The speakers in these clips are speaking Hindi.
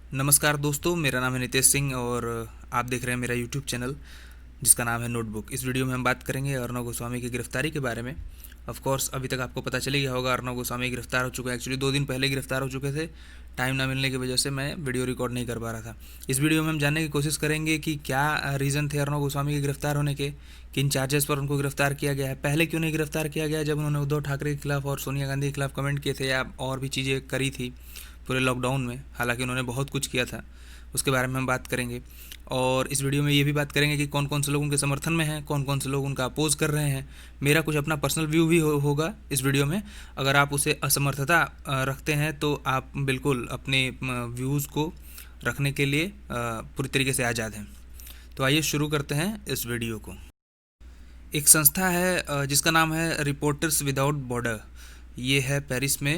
नमस्कार दोस्तों, मेरा नाम है नितेश सिंह और आप देख रहे हैं मेरा यूट्यूब चैनल जिसका नाम है नोटबुक। इस वीडियो में हम बात करेंगे अर्नव गोस्वामी की गिरफ्तारी के बारे में। ऑफ कोर्स अभी तक आपको पता चल गया होगा, अर्नव गोस्वामी गिरफ्तार हो चुके हैं। एक्चुअली 2 दिन पहले गिरफ्तार हो चुके थे। टाइम ना मिलने की वजह से मैं वीडियो रिकॉर्ड नहीं कर पा रहा था। इस वीडियो में हम जानने की कोशिश करेंगे कि क्या रीज़न थे अर्नव गोस्वामी के गिरफ्तार होने के, किन चार्जेस पर उनको गिरफ्तार किया गया है, पहले क्यों नहीं गिरफ्तार किया गया जब उन्होंने उद्धव ठाकरे के खिलाफ और सोनिया गांधी के खिलाफ कमेंट किए थे या और भी चीज़ें करी थी पूरे लॉकडाउन में। हालांकि उन्होंने बहुत कुछ किया था, उसके बारे में हम बात करेंगे। और इस वीडियो में ये भी बात करेंगे कि कौन कौन से लोग उनके समर्थन में हैं, कौन कौन से लोग उनका अपोज कर रहे हैं। मेरा कुछ अपना पर्सनल व्यू भी होगा इस वीडियो में। अगर आप उसे असमर्थता रखते हैं तो आप बिल्कुल अपने व्यूज़ को रखने के लिए पूरी तरीके से आज़ाद हैं। तो आइए शुरू करते हैं इस वीडियो को। एक संस्था है जिसका नाम है रिपोर्टर्स विदाउट बॉर्डर। ये है पेरिस में।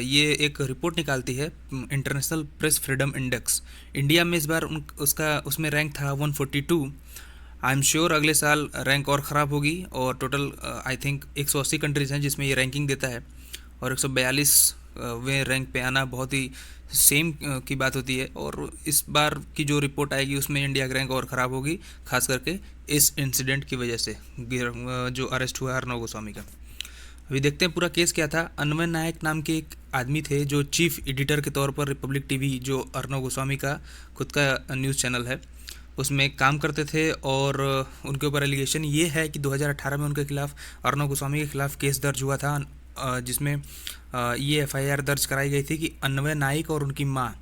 ये एक रिपोर्ट निकालती है, international press freedom index. India में इस बार उसका उसमें रैंक था 142। आई एम श्योर अगले साल रैंक और ख़राब होगी। और टोटल आई थिंक 180 कंट्रीज़ हैं जिसमें ये रैंकिंग देता है, और 142 वे रैंक पे आना बहुत ही सेम की बात होती है। और इस बार की जो रिपोर्ट आएगी उसमें इंडिया का रैंक और ख़राब होगी, खास करके इस इंसिडेंट की वजह से, जो अरेस्ट हुआ अर्नव गोस्वामी का। अभी देखते हैं पूरा केस क्या था। अन्वय नायक नाम के एक आदमी थे जो चीफ एडिटर के तौर पर रिपब्लिक टीवी, जो अर्नव गोस्वामी का खुद का न्यूज़ चैनल है, उसमें काम करते थे। और उनके ऊपर एलिगेशन ये है कि 2018 में उनके खिलाफ, अर्नव गोस्वामी के खिलाफ केस दर्ज हुआ था, जिसमें ये एफआईआर दर्ज कराई गई थी कि अन्वय नाइक और उनकी माँ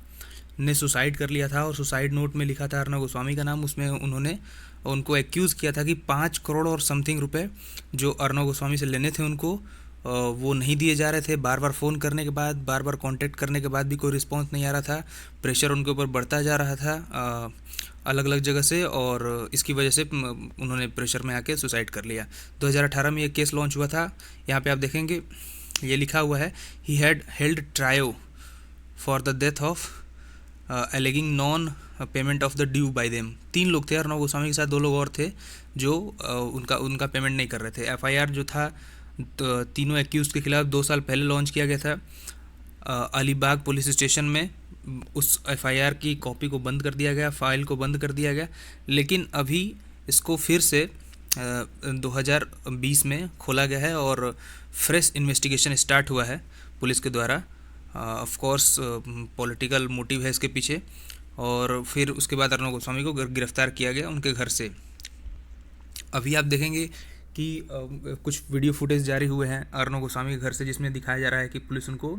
ने सुसाइड कर लिया था। और सुसाइड नोट में लिखा था अर्नव गोस्वामी का नाम। उसमें उन्होंने उनको एक्यूज़ किया था कि 5 करोड़ और समथिंग रुपए जो अर्नव गोस्वामी से लेने थे उनको, वो नहीं दिए जा रहे थे। बार बार फ़ोन करने के बाद, बार बार कांटेक्ट करने के बाद भी कोई रिस्पॉन्स नहीं आ रहा था। प्रेशर उनके ऊपर बढ़ता जा रहा था अलग अलग जगह से, और इसकी वजह से उन्होंने प्रेशर में आके सुसाइड कर लिया। 2018 में ये केस लॉन्च हुआ था। यहाँ पे आप देखेंगे ये लिखा हुआ है, he had held trio for the death of alleging non payment of the due by them. 3 लोग थे अर्नव गोस्वामी के साथ, 2 लोग और थे जो उनका पेमेंट नहीं कर रहे थे। एफआईआर जो था तीनों एक्यूज़ के खिलाफ 2 साल पहले लॉन्च किया गया था अलीबाग पुलिस स्टेशन में। उस एफआईआर की कॉपी को बंद कर दिया गया, फाइल को बंद कर दिया गया। लेकिन अभी इसको फिर से 2020 में खोला गया है और फ्रेश इन्वेस्टिगेशन स्टार्ट हुआ है पुलिस के द्वारा। ऑफ कोर्स पॉलिटिकल मोटिव है इसके पीछे। और फिर उसके बाद अर्नव गोस्वामी को गिरफ्तार किया गया उनके घर से। अभी आप देखेंगे कि कुछ वीडियो फुटेज जारी हुए हैं अर्नव गोस्वामी के घर से, जिसमें दिखाया जा रहा है कि पुलिस उनको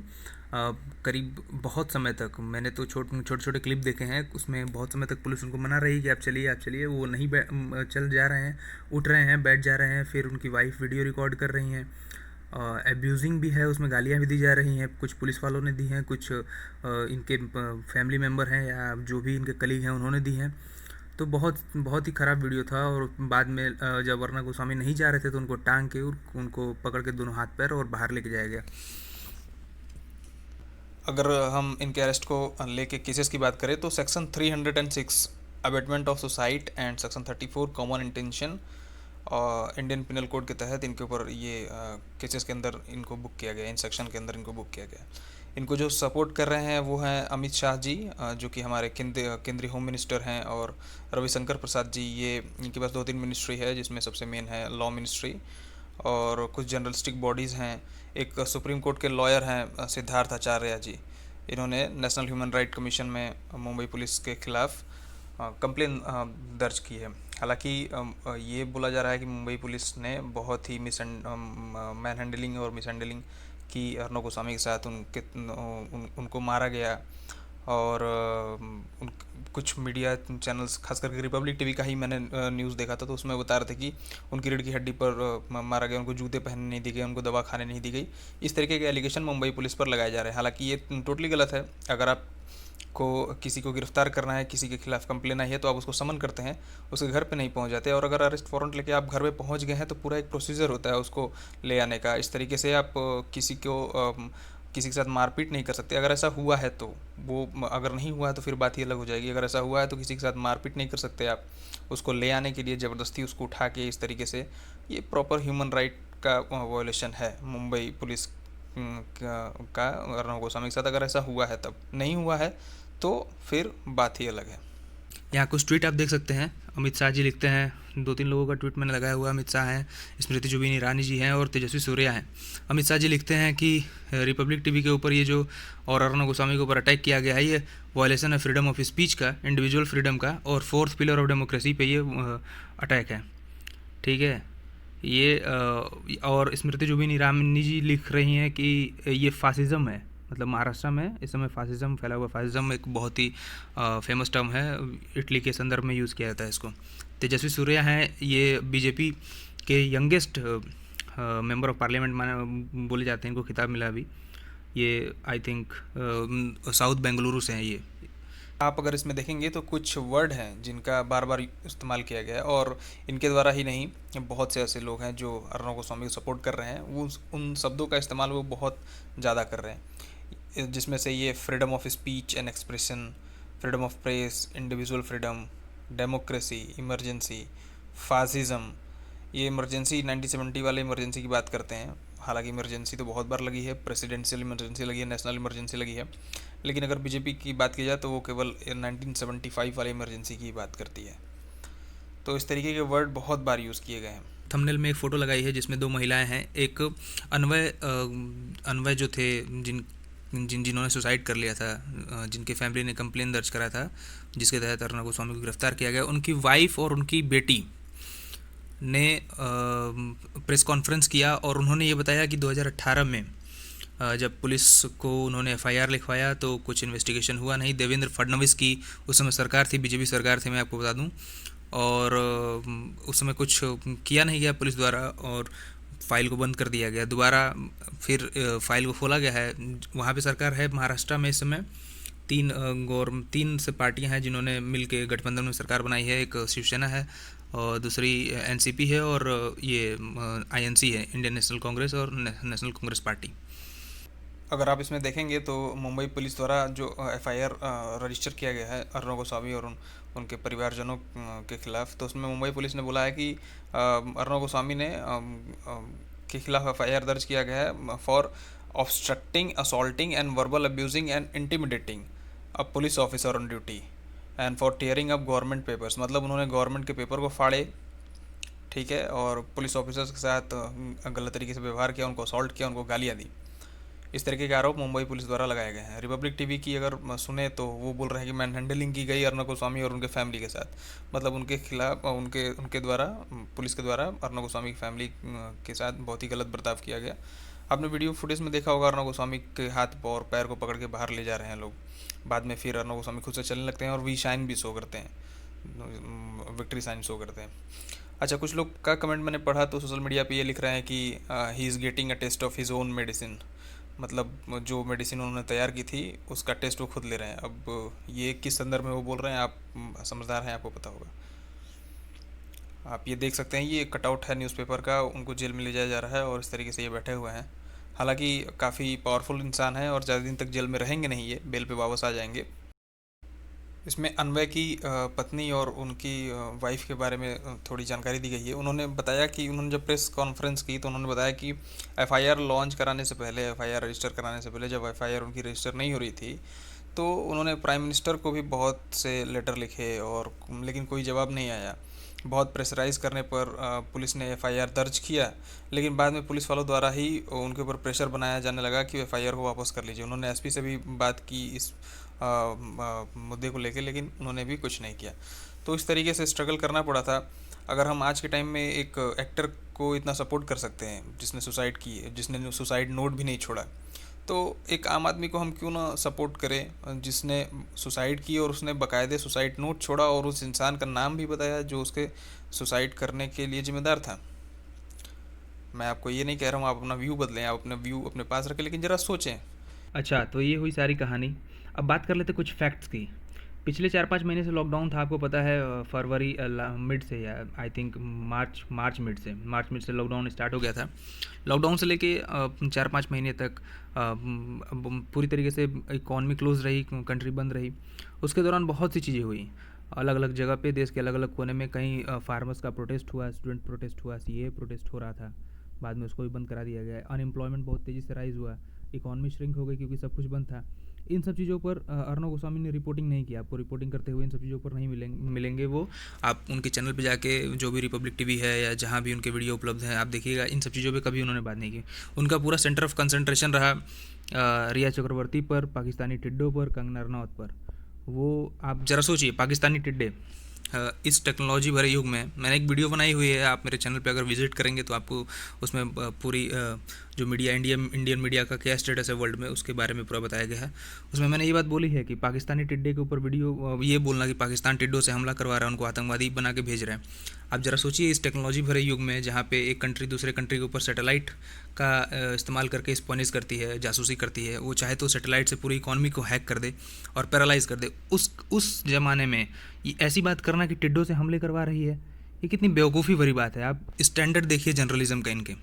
करीब बहुत समय तक, मैंने तो छोटे छोटे क्लिप देखे हैं, उसमें बहुत समय तक पुलिस उनको मना रही है कि आप चलिए आप चलिए। वो नहीं चल जा रहे हैं, उठ रहे हैं, बैठ जा रहे हैं। फिर उनकी वाइफ वीडियो रिकॉर्ड कर रही हैं। एब्यूजिंग भी है, उसमें गालियाँ भी दी जा रही हैं। कुछ पुलिस वालों ने दी हैं, कुछ इनके फैमिली मेम्बर हैं या जो भी इनके कलीग हैं उन्होंने दी हैं। तो बहुत बहुत ही ख़राब वीडियो था। और बाद में जब अर्नव गोस्वामी नहीं जा रहे थे तो उनको टांग के, उनको पकड़ के दोनों हाथ पैर और बाहर लेके जाया गया। अगर हम इनके अरेस्ट को लेके केसेस की बात करें तो section 306 abetment of suicide and section 34 common intention Indian penal code के तहत इनके ऊपर ये केसेस के अंदर इनको बुक किया गया, इन सेक्शन के अंदर इनको बुक किया गया। इनको जो सपोर्ट कर रहे हैं वो हैं अमित शाह जी, जो कि हमारे केंद्रीय होम मिनिस्टर हैं, और रविशंकर प्रसाद जी। ये इनके पास 2-3 मिनिस्ट्री है, जिसमें सबसे मेन है लॉ मिनिस्ट्री, और कुछ जर्नलिस्टिक बॉडीज़ हैं। एक सुप्रीम कोर्ट के लॉयर हैं सिद्धार्थ आचार्य जी। इन्होंने नेशनल ह्यूमन राइट कमीशन में मुंबई पुलिस के खिलाफ कंप्लेन दर्ज की है। हालांकि ये बोला जा रहा है कि मुंबई पुलिस ने बहुत ही मैन हैंडलिंग और मिस हैंडलिंग की अर्नव गोस्वामी के साथ। उनको मारा गया। और कुछ मीडिया चैनल्स, खास करके रिपब्लिक टीवी का ही मैंने न्यूज़ देखा था, तो उसमें बता रहे थे कि उनकी रीढ़ की हड्डी पर मारा गया, उनको जूते पहनने नहीं दी गई, उनको दवा खाने नहीं दी गई। इस तरीके के एलिगेशन मुंबई पुलिस पर लगाए जा रहे हैं। हालांकि ये टोटली गलत है। अगर आप को किसी को गिरफ्तार करना है, किसी के खिलाफ कंप्लेन आई है, तो आप उसको समन करते हैं, उसके घर पे नहीं पहुंच जाते। और अगर अरेस्ट वारंट लेके आप घर पे पहुंच गए हैं तो पूरा एक प्रोसीजर होता है उसको ले आने का। इस तरीके से आप किसी के साथ मारपीट नहीं कर सकते। अगर ऐसा हुआ है तो वो, अगर नहीं हुआ है तो फिर बात ही अलग हो जाएगी। अगर ऐसा हुआ है तो किसी के साथ मारपीट नहीं कर सकते आप उसको ले आने के लिए, ज़बरदस्ती उसको उठा के इस तरीके से। ये प्रॉपर ह्यूमन राइट का वायोलेशन है मुंबई पुलिस का अर्नव गोस्वामी के साथ। अगर ऐसा हुआ है, तब नहीं हुआ है तो फिर बात ही अलग है। यहाँ कुछ ट्वीट आप देख सकते हैं। अमित शाह जी लिखते हैं, 2-3 लोगों का ट्वीट मैंने लगाया हुआ। अमित शाह हैं, स्मृति जुबिन ईरानी जी हैं और तेजस्वी सूर्या हैं। अमित शाह जी लिखते हैं कि रिपब्लिक टीवी के ऊपर ये जो और अर्णव गोस्वामी के ऊपर अटैक किया गया है, ये वायलेशन है फ्रीडम ऑफ स्पीच का, इंडिविजुअल फ्रीडम का, और फोर्थ पिलर ऑफ डेमोक्रेसी पे ये अटैक है। ठीक है, ये और स्मृति जुबिन ईरानी जी लिख रही हैं कि ये फासिज्म है। मतलब महाराष्ट्र में इस समय फासिज्म फैला हुआ। फासिज्म एक बहुत ही फेमस टर्म है, इटली के संदर्भ में यूज़ किया जाता है इसको। तेजस्वी सूर्या हैं, ये बीजेपी के यंगेस्ट मेंबर ऑफ पार्लियामेंट माने बोले जाते हैं, इनको खिताब मिला अभी। ये आई थिंक साउथ बेंगलुरु से हैं ये। आप अगर इसमें देखेंगे तो कुछ वर्ड हैं जिनका बार बार इस्तेमाल किया गया है, और इनके द्वारा ही नहीं, बहुत से ऐसे लोग हैं जो अर्णव गोस्वामी को सपोर्ट कर रहे हैं, वो उन शब्दों का इस्तेमाल वो बहुत ज़्यादा कर रहे हैं, जिसमें से ये freedom of speech and expression, freedom of press, individual freedom, democracy, emergency, fascism. ये इमरजेंसी 1970 वाले इमरजेंसी की बात करते हैं। हालांकि इमरजेंसी तो बहुत बार लगी है, प्रेसिडेंशियल इमरजेंसी लगी है, नेशनल इमरजेंसी लगी है, लेकिन अगर बीजेपी की बात की जाए तो वो केवल 1975 वाले इमरजेंसी की बात करती है। तो इस तरीके के वर्ड बहुत बार यूज़ किए गए हैं। थंबनेल में एक फ़ोटो लगाई है जिसमें 2 महिलाएं हैं। एक अन्वय अन्वय जो थे, जिन्होंने सुसाइड कर लिया था, जिनके फैमिली ने कंप्लेन दर्ज करा था, जिसके तहत अर्णव गोस्वामी को गिरफ्तार किया गया, उनकी वाइफ और उनकी बेटी ने प्रेस कॉन्फ्रेंस किया और उन्होंने ये बताया कि 2018 में जब पुलिस को उन्होंने एफआईआर लिखवाया तो कुछ इन्वेस्टिगेशन हुआ नहीं। देवेंद्र फडणवीस की उस समय सरकार थी, बीजेपी सरकार थी, मैं आपको बता दूं, और उस समय कुछ किया नहीं गया पुलिस द्वारा और फाइल को बंद कर दिया गया। दोबारा फिर फाइल को खोला गया है। वहाँ पे सरकार है महाराष्ट्र में इस समय। 3 से पार्टियां हैं जिन्होंने मिल के गठबंधन में सरकार बनाई है। एक शिवसेना है और दूसरी एनसीपी है और ये आईएनसी है, इंडियन नेशनल कांग्रेस और नेशनल कांग्रेस पार्टी। अगर आप इसमें देखेंगे तो मुंबई पुलिस द्वारा जो एफआईआर रजिस्टर किया गया है अर्णव गोस्वामी और उनके परिवारजनों के खिलाफ, तो उसमें मुंबई पुलिस ने बोला है कि अर्णव गोस्वामी ने के खिलाफ एफआईआर दर्ज किया गया है for obstructing, assaulting and verbal abusing and intimidating a police officer on duty and for tearing up government papers. मतलब उन्होंने गवर्नमेंट के पेपर को फाड़े, ठीक है, और पुलिस ऑफिसर्स के साथ गलत तरीके से व्यवहार किया, उनको असॉल्ट किया, उनको गालियाँ दी। इस तरीके के आरोप मुंबई पुलिस द्वारा लगाए गए हैं। रिपब्लिक टीवी की अगर सुने तो वो बोल रहे हैं कि मैन हैंडलिंग की गई अर्णव गोस्वामी और उनके फैमिली के साथ। मतलब उनके खिलाफ उनके उनके द्वारा, पुलिस के द्वारा अर्णव गोस्वामी की फैमिली के साथ बहुत ही गलत बर्ताव किया गया। आपने वीडियो फुटेज में देखा होगा, अर्णव गोस्वामी के हाथ और पैर को पकड़ के बाहर ले जा रहे हैं लोग। बाद में फिर अर्णव गोस्वामी खुद से चलने लगते हैं और वी शाइन भी शो करते हैं, विक्ट्री साइन शो करते हैं। अच्छा, कुछ लोग का कमेंट मैंने पढ़ा तो सोशल मीडिया पे ये लिख रहे हैं कि he is getting a taste of his own medicine. मतलब जो मेडिसिन उन्होंने तैयार की थी उसका टेस्ट वो खुद ले रहे हैं। अब ये किस संदर्भ में वो बोल रहे हैं, आप समझदार हैं, आपको पता होगा। आप ये देख सकते हैं, ये कटआउट है न्यूज़पेपर का, उनको जेल में ले जाया जा रहा है और इस तरीके से ये बैठे हुए हैं। हालांकि काफ़ी पावरफुल इंसान है और ज़्यादा दिन तक जेल में रहेंगे नहीं, ये बेल पे वापस आ जाएंगे। इसमें अन्वय की पत्नी और उनकी वाइफ के बारे में थोड़ी जानकारी दी गई है। उन्होंने बताया कि उन्होंने जब प्रेस कॉन्फ्रेंस की तो उन्होंने बताया कि एफआईआर लॉन्च कराने से पहले, एफआईआर रजिस्टर कराने से पहले, जब एफआईआर उनकी रजिस्टर नहीं हो रही थी तो उन्होंने प्राइम मिनिस्टर को भी बहुत से लेटर लिखे, और लेकिन कोई जवाब नहीं आया। बहुत प्रेशराइज करने पर पुलिस ने एफआईआर दर्ज किया, लेकिन बाद में पुलिस वालों द्वारा ही उनके ऊपर प्रेशर बनाया जाने लगा कि एफआईआर को वापस कर लीजिए। उन्होंने एसपी से भी बात की इस मुद्दे को लेके, लेकिन उन्होंने भी कुछ नहीं किया। तो इस तरीके से स्ट्रगल करना पड़ा था। अगर हम आज के टाइम में एक एक्टर को इतना सपोर्ट कर सकते हैं जिसने सुसाइड की, जिसने सुसाइड नोट भी नहीं छोड़ा, तो एक आम आदमी को हम क्यों ना सपोर्ट करें जिसने सुसाइड की और उसने बाकायदे सुसाइड नोट छोड़ा और उस इंसान का नाम भी बताया जो उसके सुसाइड करने के लिए जिम्मेदार था। मैं आपको ये नहीं कह रहा हूँ आप अपना व्यू बदलें, आप अपना व्यू अपने पास रखें, लेकिन ज़रा सोचें। अच्छा, तो ये हुई सारी कहानी। अब बात कर लेते कुछ फैक्ट्स की। पिछले 4-5 महीने से लॉकडाउन था, आपको पता है। फरवरी मिड से, या आई थिंक मार्च मिड से लॉकडाउन स्टार्ट हो गया था। लॉकडाउन से लेके 4-5 महीने तक पूरी तरीके से इकॉनमी क्लोज रही, कंट्री बंद रही। उसके दौरान बहुत सी चीज़ें हुई अलग अलग जगह पे, देश के अलग अलग कोने में। कहीं फार्मर्स का प्रोटेस्ट हुआ, स्टूडेंट प्रोटेस्ट हुआ, सीए प्रोटेस्ट हो रहा था, बाद में उसको भी बंद करा दिया गया। अनएम्प्लॉयमेंट बहुत तेज़ी से राइज हुआ, इकॉनमी श्रिंक हो गई क्योंकि सब कुछ बंद था। इन सब चीज़ों पर अर्णव गोस्वामी ने रिपोर्टिंग नहीं की। आपको रिपोर्टिंग करते हुए इन सब चीज़ों पर नहीं मिलेंगे वो। आप उनके चैनल पे जाके जो भी रिपब्लिक टीवी है या जहाँ भी उनके वीडियो उपलब्ध हैं आप देखिएगा, इन सब चीज़ों पे कभी उन्होंने बात नहीं की। उनका पूरा सेंटर ऑफ कंसंट्रेशन रहा रिया चक्रवर्ती पर, पाकिस्तानी टिड्डों पर, कंगना रनौत पर। वो आप ज़रा सोचिए, पाकिस्तानी टिड्डे इस टेक्नोलॉजी भरे युग में, मैंने एक वीडियो बनाई हुई है, आप मेरे चैनल पे अगर विजिट करेंगे तो आपको उसमें पूरी जो मीडिया इंडियन मीडिया का क्या स्टेटस है वर्ल्ड में उसके बारे में पूरा बताया गया है। उसमें मैंने ये बात बोली है कि पाकिस्तानी टिड्डे के ऊपर वीडियो ये बोलना कि पाकिस्तान टिड्डों से हमला करवा रहा है, उनको आतंकवादी बना के भेज रहे हैं। आप ज़रा सोचिए, इस टेक्नोलॉजी भरे युग में जहाँ पे एक कंट्री दूसरे कंट्री के ऊपर सैटेलाइट का इस्तेमाल करके स्पॉनिश करती है, जासूसी करती है, वो चाहे तो सैटेलाइट से पूरी इकॉनमी को हैक कर दे और पैरालाइज कर दे। उस ज़माने में ये ऐसी बात करना कि टिड्डों से हमले करवा रही है, ये कितनी बेवकूफ़ी भरी बात है। आप स्टैंडर्ड देखिए जर्नलिज्म का इनके।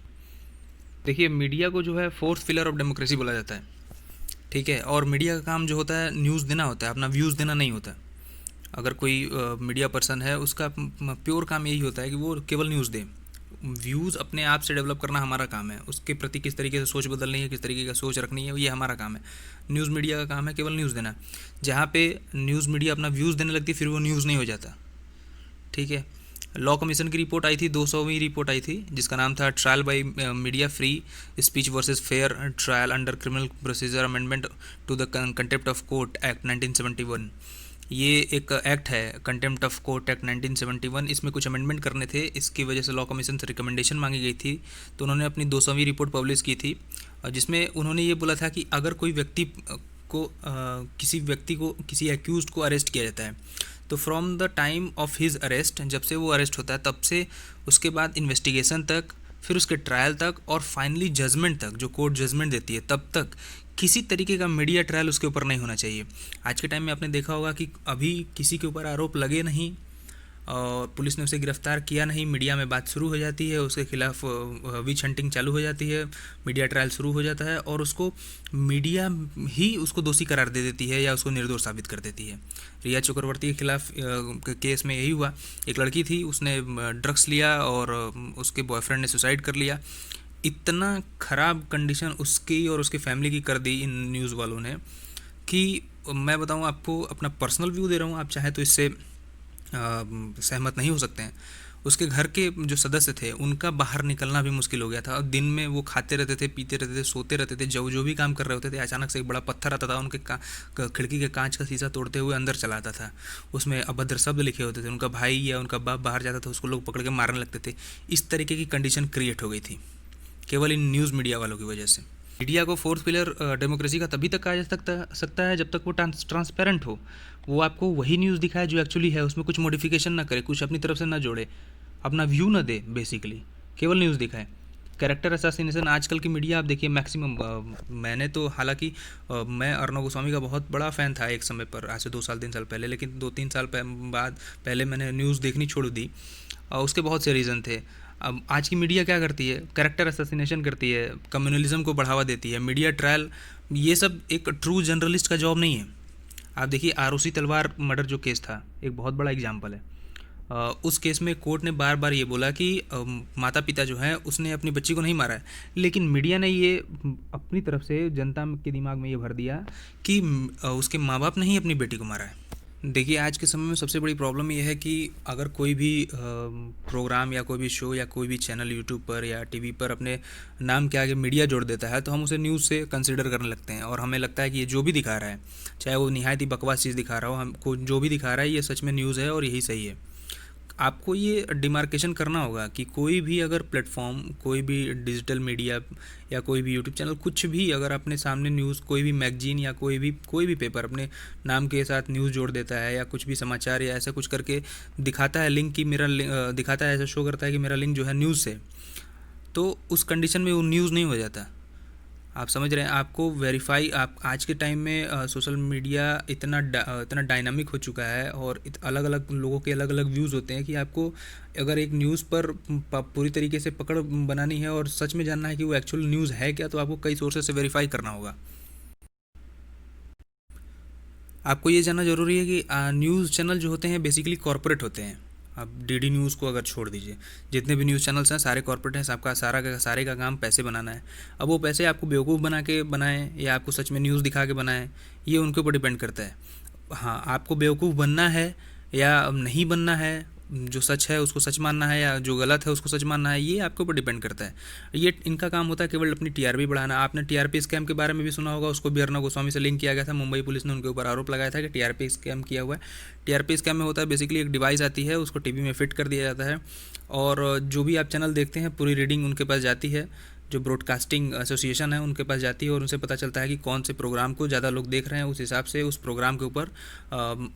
देखिए, मीडिया को जो है फोर्थ पिलर ऑफ डेमोक्रेसी बोला जाता है, ठीक है। और मीडिया का काम जो होता है न्यूज़ देना होता है, अपना व्यूज़ देना नहीं होता। अगर कोई मीडिया पर्सन है उसका प्योर काम यही होता है कि वो केवल न्यूज़ दे। व्यूज़ अपने आप से डेवलप करना हमारा काम है, उसके प्रति किस तरीके से सोच बदलनी है, किस तरीके का सोच रखनी है, ये हमारा काम है। न्यूज़ मीडिया का काम है केवल न्यूज़ देना। जहाँ पे न्यूज़ मीडिया अपना व्यूज़ देने लगती है फिर वो न्यूज़ नहीं हो जाता, ठीक है। लॉ कमीशन की रिपोर्ट आई थी, 200वीं रिपोर्ट आई थी, जिसका नाम था trial by media free speech versus fair trial under criminal procedure amendment to the contempt of court act 1971। ये एक एक्ट है, कंटेम्प्ट ऑफ कोर्ट एक्ट 1971। इसमें कुछ अमेंडमेंट करने थे, इसकी वजह से लॉ कमीशन से रिकमेंडेशन मांगी गई थी। तो उन्होंने अपनी 200वीं रिपोर्ट पब्लिश की थी, जिसमें उन्होंने ये बोला था कि अगर कोई व्यक्ति को किसी एक्यूज़ को अरेस्ट किया जाता है तो from the time of his arrest, जब से वो अरेस्ट होता है तब से उसके बाद इन्वेस्टिगेशन तक, फिर उसके ट्रायल तक और फाइनली जजमेंट तक, जो कोर्ट जजमेंट देती है तब तक किसी तरीके का मीडिया ट्रायल उसके ऊपर नहीं होना चाहिए। आज के टाइम में आपने देखा होगा कि अभी किसी के ऊपर आरोप लगे नहीं और पुलिस ने उसे गिरफ्तार किया नहीं, मीडिया में बात शुरू हो जाती है, उसके खिलाफ विच हंटिंग चालू हो जाती है, मीडिया ट्रायल शुरू हो जाता है और उसको मीडिया ही उसको दोषी करार दे देती है या उसको निर्दोष साबित कर देती है। रिया चक्रवर्ती के खिलाफ केस में यही हुआ। एक लड़की थी, उसने ड्रग्स लिया और उसके बॉयफ्रेंड ने सुसाइड कर लिया। इतना ख़राब कंडीशन उसकी और उसकी फैमिली की कर दी इन न्यूज़ वालों ने कि मैं बताऊं आपको, अपना पर्सनल व्यू दे रहा हूं, आप चाहे तो इससे सहमत नहीं हो सकते हैं। उसके घर के जो सदस्य थे उनका बाहर निकलना भी मुश्किल हो गया था। और दिन में वो खाते रहते थे, पीते रहते थे, सोते रहते थे, जो भी काम कर रहे होते थे, अचानक से एक बड़ा पत्थर आता था उनके खिड़की के कांच का शीशा तोड़ते हुए अंदर चला आता था। उसमें अभद्र शब्द लिखे होते थे, उनका भाई या उनका बाप बाहर जाता था उसको लोग पकड़ के मारने लगते थे। इस तरीके की कंडीशन क्रिएट हो गई थी केवल इन न्यूज़ मीडिया वालों की वजह से। मीडिया को फोर्थ पिलर डेमोक्रेसी का तभी तक कहा जा सकता है जब तक वो ट्रांसपेरेंट हो। वो आपको वही न्यूज़ दिखाए जो एक्चुअली है, उसमें कुछ मॉडिफिकेशन ना करे, कुछ अपनी तरफ से ना जोड़े, अपना व्यू ना दे, बेसिकली केवल न्यूज़ दिखाए। कैरेक्टर असैसिनेशन आजकल की मीडिया आप देखिए मैक्सिमम। मैंने तो हालांकि मैं अर्णव गोस्वामी का बहुत बड़ा फ़ैन था एक समय पर, आज से 2 साल 3 साल पहले, लेकिन 2-3 साल बाद पहले मैंने न्यूज़ देखनी छोड़ दी और उसके बहुत से रीज़न थे। अब आज की मीडिया क्या करती है, कैरेक्टर असैसिनेशन करती है, कम्युनलिज्म को बढ़ावा देती है, मीडिया ट्रायल, ये सब एक ट्रू जर्नलिस्ट का जॉब नहीं है। आप देखिए आरुषि तलवार मर्डर जो केस था, एक बहुत बड़ा एग्जाम्पल है। उस केस में कोर्ट ने बार बार ये बोला कि माता पिता जो हैं उसने अपनी बच्ची को नहीं मारा है, लेकिन मीडिया ने ये अपनी तरफ से जनता के दिमाग में ये भर दिया कि उसके माँ बाप ने ही अपनी बेटी को मारा है। देखिए आज के समय में सबसे बड़ी प्रॉब्लम ये है कि अगर कोई भी प्रोग्राम या कोई भी शो या कोई भी चैनल यूट्यूब पर या टीवी पर अपने नाम के आगे मीडिया जोड़ देता है तो हम उसे न्यूज़ से कंसिडर करने लगते हैं और हमें लगता है कि ये जो भी दिखा रहा है, चाहे वो निहायत ही बकवास चीज़ दिखा रहा हो, हमको जो भी दिखा रहा है ये सच में न्यूज़ है और यही सही है। आपको ये डिमार्केशन करना होगा कि कोई भी अगर प्लेटफॉर्म, कोई भी डिजिटल मीडिया या कोई भी यूट्यूब चैनल, कुछ भी अगर अपने सामने न्यूज़, कोई भी मैगजीन या कोई भी पेपर अपने नाम के साथ न्यूज़ जोड़ देता है या कुछ भी समाचार या ऐसा कुछ करके दिखाता है लिंक, कि दिखाता है, ऐसा शो करता है कि मेरा लिंक जो है न्यूज़ से, तो उस कंडीशन में वो न्यूज़ नहीं हो जाता। आप समझ रहे हैं, आपको वेरीफाई, आप आज के टाइम में सोशल मीडिया इतना डायनामिक हो चुका है और अलग अलग लोगों के अलग अलग व्यूज़ होते हैं कि आपको अगर एक न्यूज़ पर पूरी तरीके से पकड़ बनानी है और सच में जानना है कि वो एक्चुअल न्यूज़ है क्या, तो आपको कई सोर्सेज से वेरीफाई करना होगा। आपको ये जानना ज़रूरी है कि न्यूज़ चैनल जो होते हैं बेसिकली कॉरपोरेट होते हैं। आप डीडी न्यूज़ को अगर छोड़ दीजिए, जितने भी न्यूज़ चैनल्स हैं सारे कॉर्पोरेट हैं, सबका सारे का काम पैसे बनाना है। अब वो पैसे आपको बेवकूफ़ बना के बनाएं या आपको सच में न्यूज़ दिखा के बनाएं, ये उनके ऊपर डिपेंड करता है। हाँ, आपको बेवकूफ़ बनना है या नहीं बनना है, जो सच है उसको सच मानना है या जो गलत है उसको सच मानना है, ये आपके ऊपर डिपेंड करता है। ये इनका काम होता है केवल अपनी टीआरपी बढ़ाना। आपने टीआरपी स्कैम के बारे में भी सुना होगा, उसको भी अर्नब गोस्वामी से लिंक किया गया था। मुंबई पुलिस ने उनके ऊपर आरोप लगाया था कि टीआरपी स्कैम किया हुआ है। टीआरपी स्कैम में होता है बेसिकली एक डिवाइस आती है, उसको टीवी में फिट कर दिया जाता है और जो भी आप चैनल देखते हैं पूरी रीडिंग उनके पास जाती है, जो ब्रॉडकास्टिंग एसोसिएशन है उनके पास जाती है और उनसे पता चलता है कि कौन से प्रोग्राम को ज़्यादा लोग देख रहे हैं। उस हिसाब से उस प्रोग्राम के ऊपर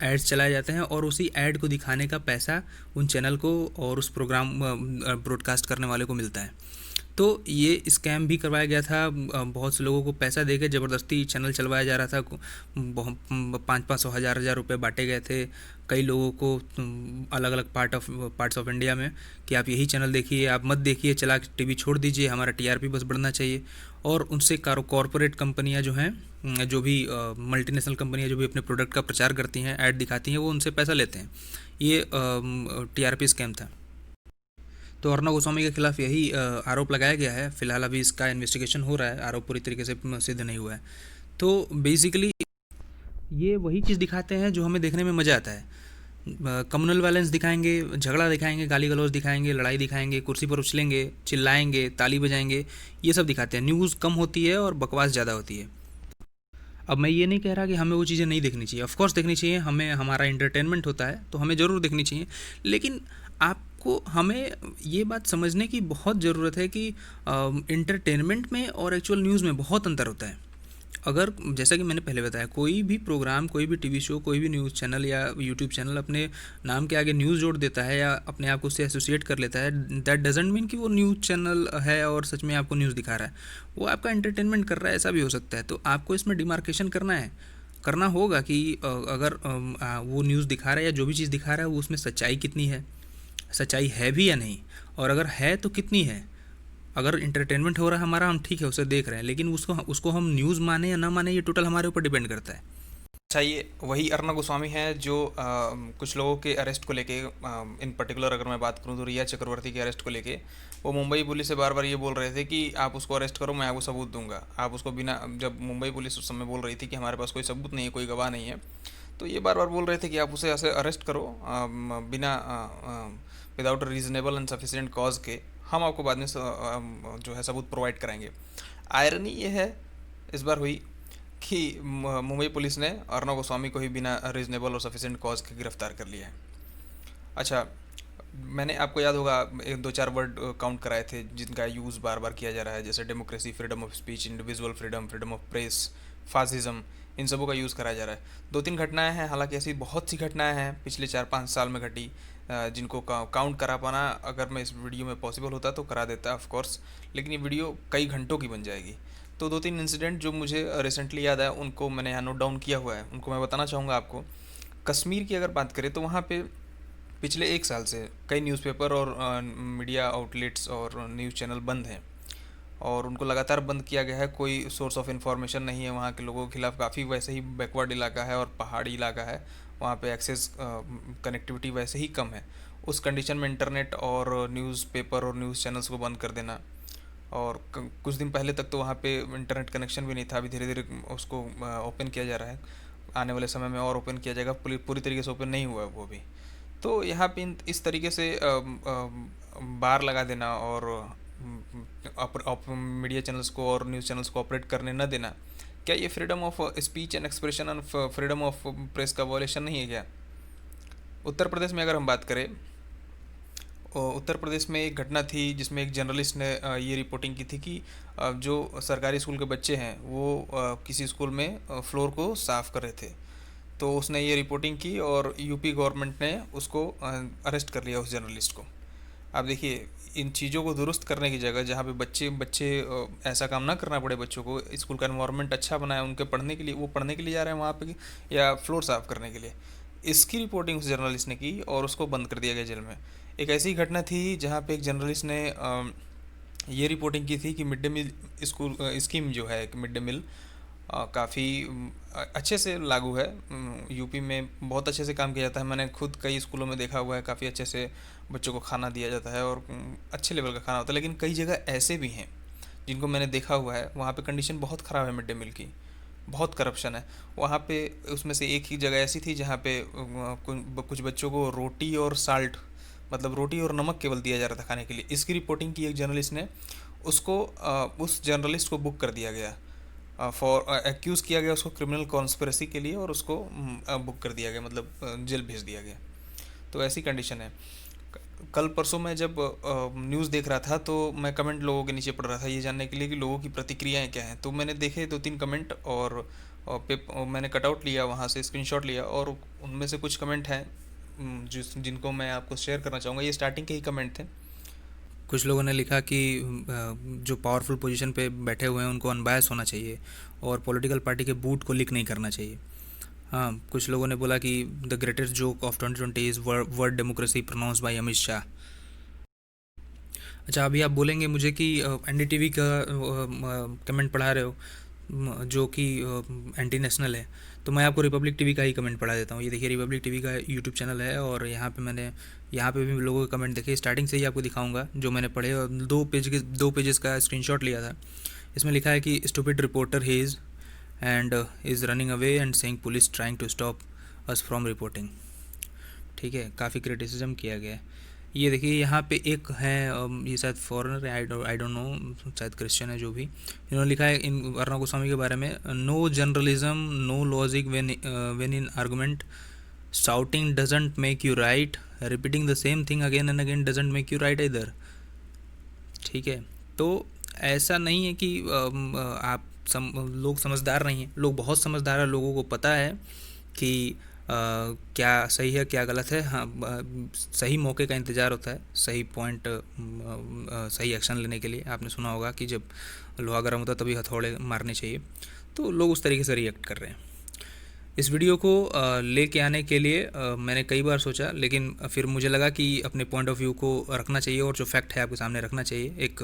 एड्स चलाए जाते हैं और उसी ऐड को दिखाने का पैसा उन चैनल को और उस प्रोग्राम ब्रॉडकास्ट करने वाले को मिलता है। तो ये स्कैम भी करवाया गया था। बहुत से लोगों को पैसा देके ज़बरदस्ती चैनल चलवाया जा रहा था। 500 हज़ार रुपये बांटे गए थे कई लोगों को अलग अलग पार्ट्स ऑफ इंडिया में कि आप यही चैनल देखिए, आप मत देखिए, चला के टीवी छोड़ दीजिए, हमारा टीआरपी बस बढ़ना चाहिए। और उनसे कॉरपोरेट कंपनियां जो हैं, जो भी मल्टीनेशनल कंपनियां जो भी अपने प्रोडक्ट का प्रचार करती हैं, ऐड दिखाती हैं, वो उनसे पैसा लेते हैं। ये टीआरपी स्कैम था। तो अर्नब गोस्वामी के खिलाफ यही आरोप लगाया गया है। फिलहाल अभी इसका इन्वेस्टिगेशन हो रहा है, आरोप पूरी तरीके से सिद्ध नहीं हुआ है। तो बेसिकली ये वही चीज़ दिखाते हैं जो हमें देखने में मज़ा आता है। कम्युनल वायलेंस दिखाएंगे, झगड़ा दिखाएंगे, गाली गलौज दिखाएंगे, लड़ाई दिखाएंगे, कुर्सी पर उछलेंगे, चिल्लाएंगे, ताली बजाएंगे, ये सब दिखाते हैं। न्यूज़ कम होती है और बकवास ज़्यादा होती है। अब मैं ये नहीं कह रहा कि हमें वो चीज़ें नहीं देखनी चाहिए, ऑफ कोर्स देखनी चाहिए, हमें हमारा एंटरटेनमेंट होता है तो हमें ज़रूर देखनी चाहिए। लेकिन आपको हमें ये बात समझने की बहुत ज़रूरत है कि एंटरटेनमेंट में और एक्चुअल न्यूज़ में बहुत अंतर होता है। अगर जैसा कि मैंने पहले बताया, कोई भी प्रोग्राम, कोई भी टीवी शो, कोई भी न्यूज़ चैनल या यूट्यूब चैनल अपने नाम के आगे न्यूज़ जोड़ देता है या अपने आप को उससे एसोसिएट कर लेता है, दैट डजेंट मीन कि वो न्यूज़ चैनल है और सच में आपको न्यूज़ दिखा रहा है। वो आपका एंटरटेनमेंट कर रहा है, ऐसा भी हो सकता है। तो आपको इसमें डिमार्केशन करना होगा कि अगर वो न्यूज़ दिखा रहा है या जो भी चीज़ दिखा रहा है वो उसमें सच्चाई कितनी है, सच्चाई है भी या नहीं, और अगर है तो कितनी है। अगर इंटरटेनमेंट हो रहा है हमारा, हम ठीक है उसे देख रहे हैं, लेकिन उसको उसको हम न्यूज़ माने या ना माने, ये टोटल हमारे ऊपर डिपेंड करता है। अच्छा, ये वही अर्नब गोस्वामी है जो कुछ लोगों के अरेस्ट को लेके, इन पर्टिकुलर अगर मैं बात करूं तो रिया चक्रवर्ती के अरेस्ट को लेके वो मुंबई पुलिस से बार बार ये बोल रहे थे कि आप उसको अरेस्ट करो, मैं आपको सबूत दूंगा। आप उसको बिना, जब मुंबई पुलिस उस समय बोल रही थी कि हमारे पास कोई सबूत नहीं है, कोई गवाह नहीं है, तो ये बार बार बोल रहे थे कि आप उसे ऐसे अरेस्ट करो बिना, without reasonable and sufficient cause के, हम आपको बाद में जो है सबूत प्रोवाइड कराएंगे। आयरनी ये है इस बार हुई कि मुंबई पुलिस ने अर्नब गोस्वामी को ही बिना रीजनेबल और सफिशिएंट कॉज के गिरफ्तार कर लिया है। अच्छा, मैंने, आपको याद होगा, एक दो चार वर्ड काउंट कराए थे जिनका यूज़ बार बार किया जा रहा है, जैसे democracy, freedom of speech, individual freedom, freedom of press, fascism, इन सबों का यूज़ कराया जा रहा है। दो तीन घटनाएं हैं, हालांकि ऐसी बहुत सी घटनाएं हैं पिछले 4-5 साल में घटी, जिनको काउंट करा पाना अगर मैं इस वीडियो में पॉसिबल होता तो करा देता ऑफ कोर्स, लेकिन ये वीडियो कई घंटों की बन जाएगी। तो दो तीन इंसिडेंट जो मुझे रिसेंटली याद आया उनको मैंने यहाँ नोट डाउन किया हुआ है, उनको मैं बताना चाहूँगा आपको। कश्मीर की अगर बात करें तो वहाँ पे पिछले 1 साल से कई न्यूज़पेपर और मीडिया आउटलेट्स और न्यूज़ चैनल बंद हैं और उनको लगातार बंद किया गया है। कोई सोर्स ऑफ इंफॉर्मेशन नहीं है वहाँ के लोगों के खिलाफ। काफ़ी वैसे ही बैकवर्ड इलाका है और पहाड़ी इलाका है, वहाँ पे एक्सेस कनेक्टिविटी वैसे ही कम है। उस कंडीशन में इंटरनेट और न्यूज़पेपर और न्यूज़ चैनल्स को बंद कर देना, और कुछ दिन पहले तक तो वहाँ पे इंटरनेट कनेक्शन भी नहीं था, अभी धीरे धीरे उसको ओपन किया जा रहा है, आने वाले समय में और ओपन किया जाएगा, पूरी तरीके से ओपन नहीं हुआ है वो भी। तो यहाँ पे इस तरीके से बार लगा देना और मीडिया चैनल्स को और न्यूज़ चैनल्स को ऑपरेट करने न देना, क्या ये freedom of speech and expression and freedom of press का वॉयलेशन नहीं है क्या? उत्तर प्रदेश में अगर हम बात करें, उत्तर प्रदेश में एक घटना थी जिसमें एक जर्नलिस्ट ने ये रिपोर्टिंग की थी कि जो सरकारी स्कूल के बच्चे हैं वो किसी स्कूल में फ्लोर को साफ़ कर रहे थे। तो उसने ये रिपोर्टिंग की और यूपी गवर्नमेंट ने उसको अरेस्ट कर लिया, उस जर्नलिस्ट को। आप देखिए, इन चीज़ों को दुरुस्त करने की जगह, जहाँ पे बच्चे बच्चे ऐसा काम ना करना पड़े, बच्चों को स्कूल का एनवायरनमेंट अच्छा बनाया उनके पढ़ने के लिए, वो पढ़ने के लिए जा रहे हैं वहाँ पे या फ्लोर साफ़ करने के लिए, इसकी रिपोर्टिंग उस जर्नलिस्ट ने की और उसको बंद कर दिया गया जेल में। एक ऐसी घटना थी जहाँ पे एक जर्नलिस्ट ने ये रिपोर्टिंग की थी कि mid day meal school scheme जो है, मिड डे मील काफ़ी अच्छे से लागू है। यूपी में बहुत अच्छे से काम किया जाता है। मैंने खुद कई स्कूलों में देखा हुआ है, काफ़ी अच्छे से बच्चों को खाना दिया जाता है और अच्छे लेवल का खाना होता है। लेकिन कई जगह ऐसे भी हैं जिनको मैंने देखा हुआ है, वहाँ पे कंडीशन बहुत ख़राब है मिड डे मील की, बहुत करप्शन है वहाँ पे। उसमें से एक ही जगह ऐसी थी जहाँ पे कुछ बच्चों को रोटी और साल्ट, मतलब रोटी और नमक केवल दिया जा रहा था खाने के लिए। इसकी रिपोर्टिंग की एक जर्नलिस्ट ने, उसको उस जर्नलिस्ट को बुक कर दिया गया, फॉर एक्यूज़ किया गया उसको क्रिमिनल कॉन्स्पिरेसी के लिए, और उसको बुक कर दिया गया, मतलब जेल भेज दिया गया। तो ऐसी कंडीशन है। कल परसों मैं जब न्यूज़ देख रहा था तो मैं कमेंट लोगों के नीचे पढ़ रहा था ये जानने के लिए कि लोगों की प्रतिक्रियाएं क्या हैं। तो मैंने देखे दो तीन कमेंट, और मैंने कटआउट लिया, वहाँ से स्क्रीनशॉट लिया, और उनमें से कुछ कमेंट हैं जिनको मैं आपको शेयर करना चाहूँगा। ये स्टार्टिंग के ही कमेंट थे। कुछ लोगों ने लिखा कि जो पावरफुल पोजीशन पे बैठे हुए हैं उनको अनबायस होना चाहिए और पॉलिटिकल पार्टी के बूट को लीक नहीं करना चाहिए। हाँ, कुछ लोगों ने बोला कि the greatest joke of 2020 is word democracy pronounce by Amit Shah. अच्छा, अभी आप बोलेंगे मुझे कि एनडीटीवी का कमेंट पढ़ा रहे हो, जो कि एंटी नेशनल है। तो मैं आपको रिपब्लिक टीवी का ही कमेंट पढ़ा देता हूँ। ये देखिए, रिपब्लिक टीवी का यूट्यूब चैनल है और यहाँ पे भी लोगों के कमेंट देखे, स्टार्टिंग से ही आपको दिखाऊंगा जो मैंने पढ़े, और 2 पेजेस का स्क्रीनशॉट लिया था। इसमें लिखा है कि stupid reporter he is and is running away and saying police trying to stop us from reporting. ठीक है, काफ़ी क्रिटिसिज्म किया गया है। ये देखिए, यहाँ पे एक है, ये शायद फॉरेनर है, आई डोंट नो, शायद क्रिश्चियन है जो भी। इन्होंने लिखा है इन अर्णव गोस्वामी के बारे में, no journalism, no logic when in argument, shouting doesn't make you right, repeating the same thing again and again doesn't make you right इधर। ठीक है, तो ऐसा नहीं है कि लोग समझदार नहीं हैं, लोग बहुत समझदार हैं। लोगों को पता है कि क्या सही है क्या गलत है। हाँ, सही मौके का इंतज़ार होता है, सही पॉइंट, सही एक्शन लेने के लिए। आपने सुना होगा कि जब लोहा गर्म होता है तभी हथौड़े मारने चाहिए। तो लोग उस तरीके से रिएक्ट कर रहे हैं। इस वीडियो को लेके आने के लिए मैंने कई बार सोचा, लेकिन फिर मुझे लगा कि अपने पॉइंट ऑफ व्यू को रखना चाहिए और जो फैक्ट है आपके सामने रखना चाहिए, एक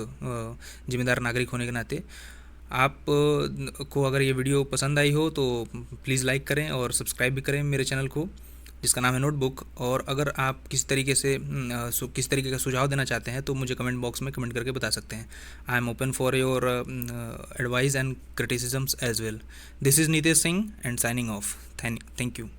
जिम्मेदार नागरिक होने के नाते। आप को अगर ये वीडियो पसंद आई हो तो प्लीज़ लाइक करें और सब्सक्राइब भी करें मेरे चैनल को, जिसका नाम है नोटबुक। और अगर आप किस तरीके का सुझाव देना चाहते हैं तो मुझे कमेंट बॉक्स में कमेंट करके बता सकते हैं। I am open for your advice and criticisms as well. This is Nitesh Singh and signing off. Thank you.